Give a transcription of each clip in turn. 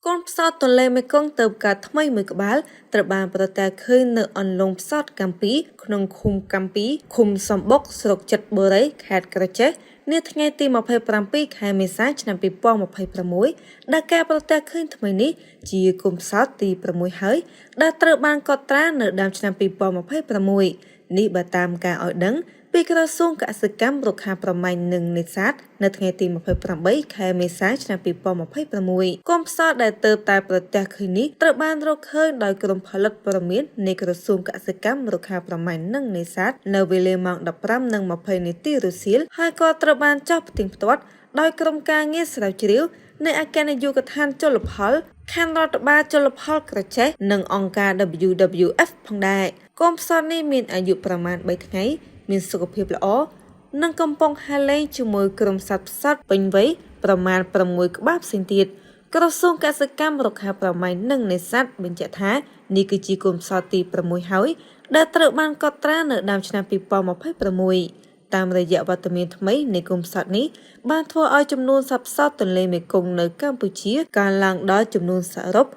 កូនផ្សោតទន្លេមេគង្គទៅកើតថ្មីមួយក្បាលត្រូវបានប្រទះឃើញនៅអន្លង់ផ្សោតកម្ពីក្នុងឃុំកម្ពីឃុំសំបុកស្រុកចិត្តបុរីខេត្តក្រចេះនាថ្ងៃទី27ខែមេសាឆ្នាំ2026ដែលការប្រទះឃើញថ្មីនេះជាកូនផ្សោតទី6ហើយដែលត្រូវបានកត់ត្រានៅដើមឆ្នាំ2026នេះបើតាមការឲ្យដឹងពីក្រសួងកសិកម្មរុក្ខាប្រមាញ់និងនេសាទនៅថ្ងៃទី28ខែមេសាឆ្នាំ2026កូនផ្សោតដែលទៅតែប្រទះឃើញនេះត្រូវបានរកឃើញដោយក្រុមផលិតព័ត៌មាននៃក្រសួងកសិកម្មរុក្ខាប្រមាញ់និងនេសាទនៅវេលាម៉ោង 15:20 នាទីរសៀលហើយក៏ត្រូវបានចោះផ្ទៀងផ្ទាត់ដោយក្រុមការងារស្រាវជ្រាវនៃអគ្គនាយកដ្ឋានជលផលខណ្ឌរដ្ឋបាលជលផលក្រចេះនិងអង្គការ WWF ផងដែរកូនផ្សោតនេះមានអាយុប្រមាណ3ថ្ងៃមានសុខភាពល្អនិងកំពុងហាលែងជាមួយក្រុមសត្វផ្សោតពេញវ័យប្រមាណ6ក្បាលផ្សេងទៀតក្រសួងកសិកម្មរុក្ខាប្រមាញ់និងនេសាទបញ្ជាក់ថានេះគឺជាកូនផ្សោតទី6ហើយដែលត្រូវបានកត់ត្រានៅដើមឆ្នាំ2026តាមរយៈវត្តមានថ្មីនៃកូនផ្សោតនេះបានធ្វើឲ្យចំនួនសត្វផ្សោតទន្លេមេគង្គនៅកម្ពុជាកើនឡើងដល់ចំនួនសរុប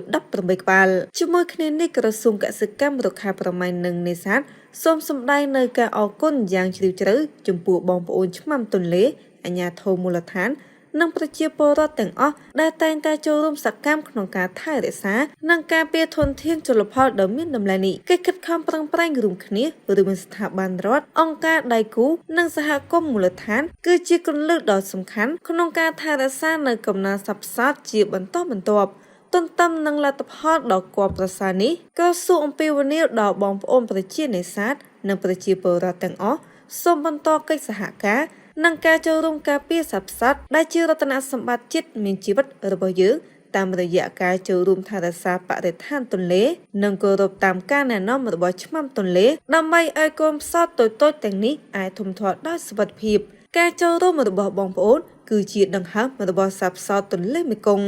118ក្បាលជាមួយគ្នានេះក្រសួងកសិកម្មរុក្ខាប្រមាញ់និងនេសាទសូមសម្ដែងនៅការអរគុណយ៉ាងជ្រាលជ្រៅចំពោះបងប្អូនឆ្មាំទន្លេអាជ្ញាធរមូលដ្ឋាននិងប្រជាពលរដ្ឋទាំងអស់ដែលតែងតែចូលរួមសកម្មក្នុងការថែរក្សានិងការពារធនធានជលផលដ៏មានតម្លៃនេះកិច្ចខិតខំប្រឹងប្រែងរួមគ្នារួមស្ថាប័នរដ្ឋអង្គការដៃគូនិងសហគមន៍មូលដ្ឋានគឺជាគន្លឹះដ៏សំខាន់ក្នុងការថែរក្សានៅកំណើនសត្វផ្សោតជាបន្តបន្ទាប់ទន្ទឹមនឹងលទ្ធផលដ៏គួរប្រសើរនេះក៏សូមអំពាវនាវដល់បងប្អូនប្រជានេសាទនិងប្រជាពលរដ្ឋទាំងអស់សូមបន្តកិច្ចសហការនិងការចូលរួមការពារសត្វផ្សោតដែលជារតនសម្បត្តិជាតិមានជីវិតរបស់យើងតាមរយៈការចូលរួមថែរក្សាបរិស្ថានទន្លេនិងគោរពតាមការណែនាំរបស់ឆ្មាំទន្លេដើម្បីឲ្យកូនផ្សោតតូចៗទាំងនេះអាចធំធាត់ដោយសុវត្ថិភាពការចូលរួមរបស់បងប្អូនគឺជាដង្ហើមរបស់សត្វផ្សោតទន្លេមេគង្គ